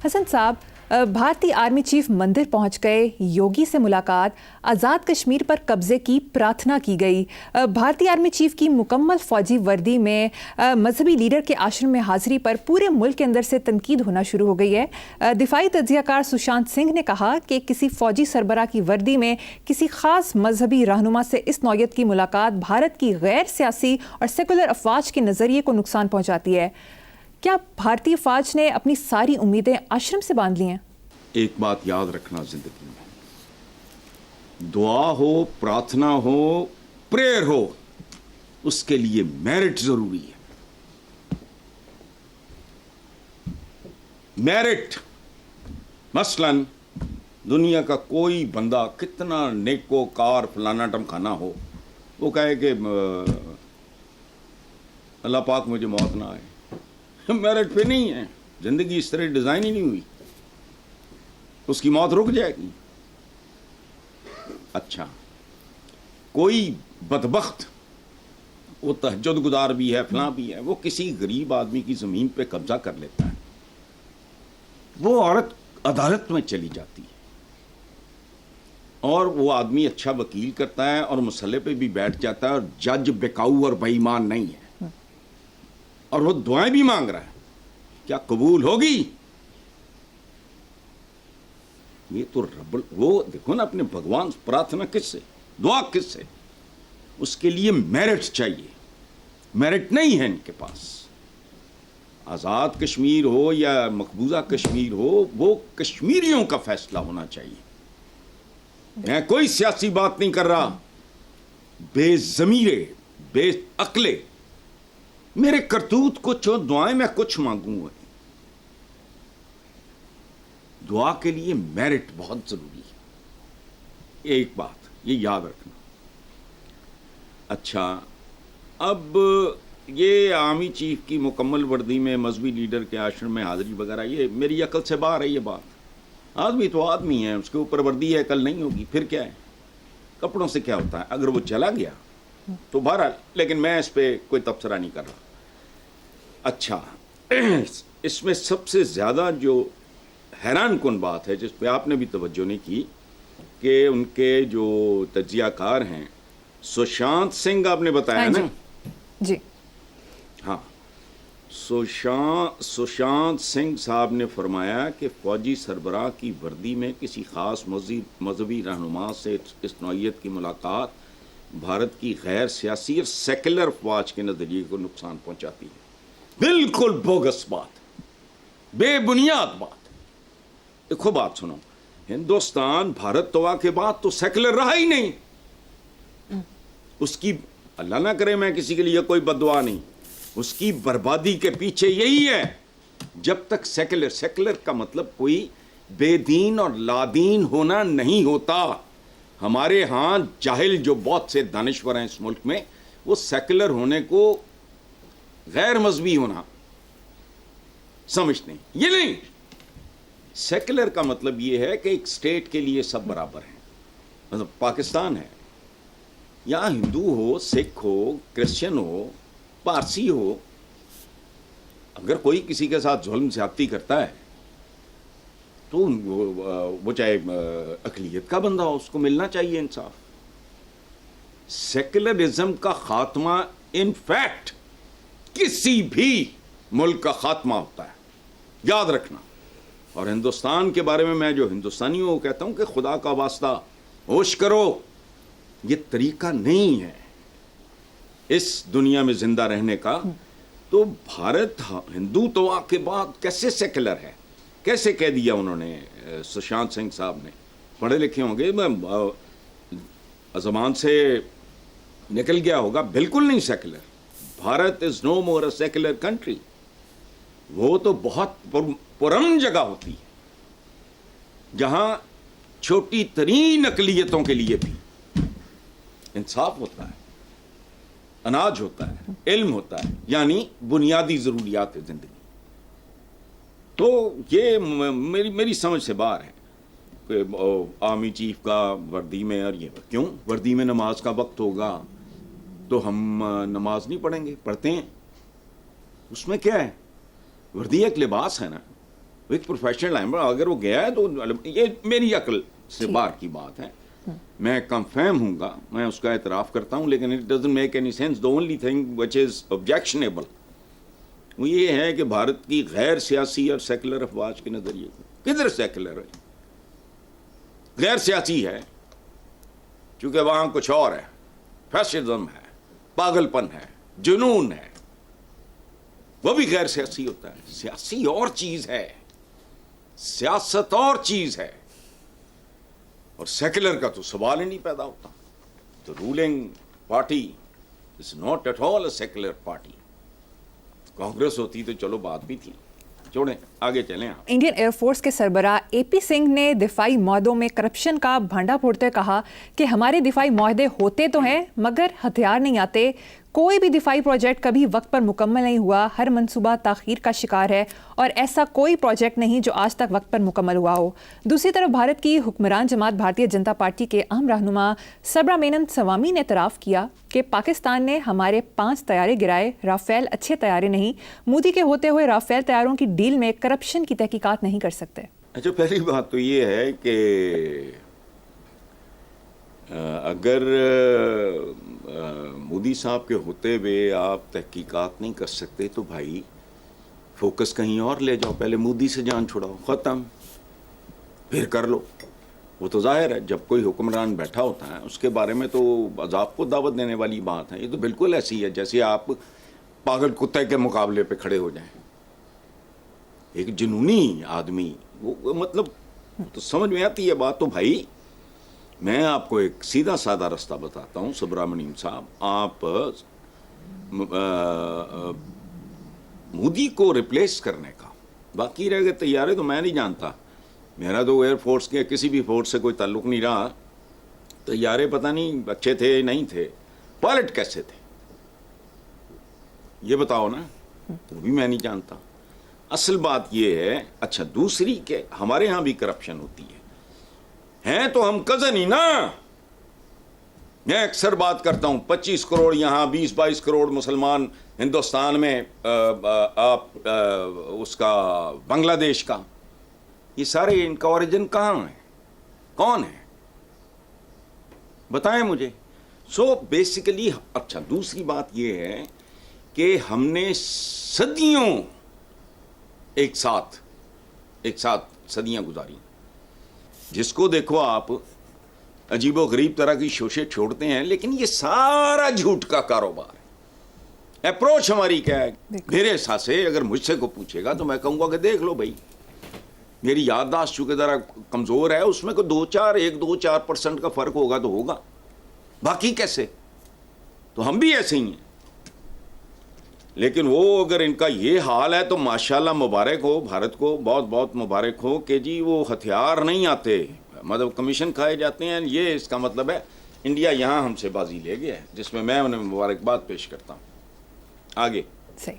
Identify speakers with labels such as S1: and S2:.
S1: حسن صاحب، بھارتی army chief مندر پہنچ گئے، یوگی سے ملاقات، آزاد کشمیر پر قبضے کی پرارتھنا کی گئی۔ بھارتی آرمی چیف کی مکمل فوجی وردی میں مذہبی لیڈر کے آشرم میں حاضری پر پورے ملک کے اندر سے تنقید ہونا شروع ہو گئی ہے۔ دفاعی تجزیہ کار سشانت سنگھ نے کہا کہ کسی فوجی سربراہ کی وردی میں کسی خاص مذہبی رہنما سے اس نوعیت کی ملاقات بھارت کی غیر سیاسی اور سیکولر افواج کے نظریے کو نقصان پہنچاتی ہے۔ کیا بھارتی فوج نے اپنی ساری امیدیں آشرم سے باندھ لی ہیں؟
S2: ایک بات یاد رکھنا زندگی میں، دعا ہو، پرارتھنا ہو، پریئر ہو، اس کے لیے میرٹ ضروری ہے۔ میرٹ مثلاً دنیا کا کوئی بندہ کتنا نیکو کار فلانا ٹمکانا ہو، وہ کہے کہ اللہ پاک مجھے موت نہ آئے، میرٹ پہ نہیں ہے۔ زندگی اس طرح ڈیزائن ہی نہیں ہوئی، اس کی موت رک جائے گی۔ اچھا، کوئی بدبخت وہ تہجد گزار بھی ہے، فلاں بھی ہے، وہ کسی غریب آدمی کی زمین پہ قبضہ کر لیتا ہے، وہ عورت عدالت میں چلی جاتی ہے اور وہ آدمی اچھا وکیل کرتا ہے اور مسئلے پہ بھی بیٹھ جاتا ہے اور جج بکاؤ اور بے ایمان نہیں ہے اور وہ دعائیں بھی مانگ رہا ہے، کیا قبول ہوگی؟ یہ تو رب، وہ دیکھو نا اپنے بھگوان، پرارتھنا کس سے، دعا کس سے؟ اس کے لیے میرٹ چاہیے، میرٹ نہیں ہے ان کے پاس۔ آزاد کشمیر ہو یا مقبوضہ کشمیر ہو، وہ کشمیریوں کا فیصلہ ہونا چاہیے۔ میں کوئی سیاسی بات نہیں کر رہا، بے ضمیرے، بے عقلے، میرے کرتوت کچھ ہو، دعائیں میں کچھ مانگوں گا۔ دعا کے لیے میرٹ بہت ضروری ہے، ایک بات یہ یاد رکھنا۔ اچھا، اب یہ آرمی چیف کی مکمل وردی میں مذہبی لیڈر کے آشرم میں حاضری وغیرہ، یہ میری عقل سے باہر ہے یہ بات۔ آدمی تو آدمی ہے، اس کے اوپر وردی ہے، کل نہیں ہوگی، پھر کیا ہے؟ کپڑوں سے کیا ہوتا ہے؟ اگر وہ چلا گیا تو بہرحال، لیکن میں اس پہ کوئی تبصرہ نہیں کر رہا۔ اچھا، اس میں سب سے زیادہ جو حیران کن بات ہے، جس پہ آپ نے بھی توجہ نہیں کی، کہ ان کے جو تجزیہ کار ہیں، سشانت سنگھ آپ نے بتایا نا؟
S1: جی
S2: ہاں، سشانت سنگھ صاحب نے فرمایا کہ فوجی سربراہ کی وردی میں کسی خاص مذہبی رہنما سے اس نوعیت کی ملاقات بھارت کی غیر سیاسی اور سیکولر افواج کے نظریے کو نقصان پہنچاتی ہے۔ بالکل بوگس بات، بے بنیاد بات۔ دیکھو بات سنو، ہندوستان بھارت توا کے بعد تو سیکولر رہا ہی نہیں۔ اس کی، اللہ نہ کرے میں کسی کے لیے کوئی بد دعا نہیں، اس کی بربادی کے پیچھے یہی ہے۔ جب تک سیکولر کا مطلب کوئی بے دین اور لادین ہونا نہیں ہوتا۔ ہمارے ہاں جاہل جو بہت سے دانشور ہیں اس ملک میں، وہ سیکولر ہونے کو غیر مذہبی ہونا سمجھتے ہیں۔ یہ نہیں، سیکولر کا مطلب یہ ہے کہ ایک سٹیٹ کے لیے سب برابر ہیں۔ مطلب پاکستان ہے، یہاں ہندو ہو، سکھ ہو، کرسچن ہو، پارسی ہو، اگر کوئی کسی کے ساتھ ظلم زیادتی کرتا ہے تو وہ چاہے اقلیت کا بندہ ہو، اس کو ملنا چاہیے انصاف۔ سیکولرزم کا خاتمہ ان فیکٹ کسی بھی ملک کا خاتمہ ہوتا ہے، یاد رکھنا۔ اور ہندوستان کے بارے میں جو ہندوستانیوں کو کہتا ہوں کہ خدا کا واسطہ ہوش کرو، یہ طریقہ نہیں ہے اس دنیا میں زندہ رہنے کا۔ تو بھارت ہندو توا کے بعد کیسے سیکولر ہے؟ کیسے کہہ دیا انہوں نے؟ سشانت سنگھ صاحب نے، پڑھے لکھے ہوں گے، زبان سے نکل گیا ہوگا، بالکل نہیں secular. Bharat is no more a secular country. وہ تو بہت پرامن جگہ ہوتی ہے جہاں چھوٹی ترین اقلیتوں کے لیے بھی انصاف ہوتا ہے، اناج ہوتا ہے، علم ہوتا ہے، یعنی بنیادی ضروریات زندگی۔ تو یہ میری سمجھ سے باہر ہے کہ آرمی چیف کا وردی میں، اور یہ کیوں وردی میں نماز کا وقت ہوگا تو ہم نماز نہیں پڑھیں گے؟ پڑھتے ہیں، اس میں کیا ہے؟ وردی ایک لباس ہے نا، ایک پروفیشنل ہے, اگر وہ گیا ہے تو یہ میری عقل سے باہر کی بات ہے, میں کنفرم ہوں گا, میں اس کا اعتراف کرتا ہوں, لیکن it doesn't make any sense. The only thing which is objectionable وہ یہ ہے کہ بھارت کی غیر سیاسی اور سیکولر افواج کے نظریے کو, کدھر سیکولر ہے, غیر سیاسی ہے چونکہ وہاں کچھ اور ہے, فیشزم ہے, پاگل پن ہے, جنون ہے, وہ بھی غیر سیاسی ہوتا ہے. سیاسی اور چیز ہے, سیاست اور چیز ہے, اور سیکولر کا تو سوال ہی نہیں پیدا ہوتا. تو ruling party is not at all a secular party. Congress ہوتی تو چلو بات بھی تھی, چھوڑیں آگے چلیں. آپ
S1: انڈین ایئر فورس کے سربراہ اے پی سنگھ نے دفاعی معاہدوں میں کرپشن کا بھانڈا پھوڑتے کہا کہ ہمارے دفاعی معاہدے ہوتے تو ہیں مگر ہتھیار نہیں آتے. کوئی بھی دفاعی پروجیکٹ کبھی وقت پر مکمل نہیں ہوا, ہر منصوبہ تاخیر کا شکار ہے, اور ایسا کوئی پروجیکٹ نہیں جو آج تک وقت پر مکمل ہوا ہو. دوسری طرف بھارت کی حکمران جماعت بھارتیہ جنتا پارٹی کے اہم رہنما سبرا مینن سوامی نے اعتراف کیا کہ پاکستان نے ہمارے 5 طیارے گرائے, رافیل اچھے طیارے نہیں. مودی کے ہوتے ہوئے رافیل طیاروں کی ڈیل میں کرپشن کی تحقیقات نہیں کر سکتے.
S2: اچھا, پہلی بات تو یہ ہے کہ اگر مودی صاحب کے ہوتے ہوئے آپ تحقیقات نہیں کر سکتے تو بھائی فوکس کہیں اور لے جاؤ, پہلے مودی سے جان چھڑاؤ, ختم, پھر کر لو. وہ تو ظاہر ہے جب کوئی حکمران بیٹھا ہوتا ہے اس کے بارے میں تو عذاب کو دعوت دینے والی بات ہے. یہ تو بالکل ایسی ہے جیسے آپ پاگل کتے کے مقابلے پہ کھڑے ہو جائیں. ایک جنونی آدمی, وہ مطلب تو سمجھ میں آتی ہے بات. تو بھائی میں آپ کو ایک سیدھا سادہ رستہ بتاتا ہوں سبرامنیم صاحب, آپ مودی کو ریپلیس کرنے کا, باقی رہ گئے طیارے تو میں نہیں جانتا, میرا تو ایئر فورس کے کسی بھی فورس سے کوئی تعلق نہیں رہا. طیارے پتہ نہیں اچھے تھے نہیں تھے, پائلٹ کیسے تھے یہ بتاؤ نا, وہ بھی میں نہیں جانتا. اصل بات یہ ہے. اچھا, دوسری کہ ہمارے ہاں بھی کرپشن ہوتی ہے, ہیں تو ہم کزن ہی نا. میں اکثر بات کرتا ہوں 25 کروڑ یہاں, 20-22 کروڑ مسلمان ہندوستان میں, آپ اس کا بنگلہ دیش کا, یہ سارے ان کا اوریجن کہاں ہے, کون ہے بتائیں مجھے. سو بیسیکلی اچھا, دوسری بات یہ ہے کہ ہم نے صدیوں ایک ساتھ صدیاں گزاری, جس کو دیکھو آپ عجیب و غریب طرح کی شوشے چھوڑتے ہیں, لیکن یہ سارا جھوٹ کا کاروبار ہے. اپروچ ہماری کیا ہے میرے احساس سے, اگر مجھ سے کو پوچھے گا تو میں کہوں گا کہ دیکھ لو بھائی, میری یادداشت چونکہ ذرا کمزور ہے, اس میں کوئی 1-2-4% کا فرق ہوگا تو ہوگا, باقی کیسے, تو ہم بھی ایسے ہی ہیں. لیکن وہ اگر ان کا یہ حال ہے تو ماشاءاللہ مبارک ہو بھارت کو, بہت بہت مبارک ہو کہ جی وہ ہتھیار نہیں آتے, مطلب کمیشن کھائے جاتے ہیں. یہ اس کا مطلب ہے انڈیا یہاں ہم سے بازی لے گیا ہے, جس میں انہیں مبارکباد پیش کرتا ہوں. آگے
S1: صحیح.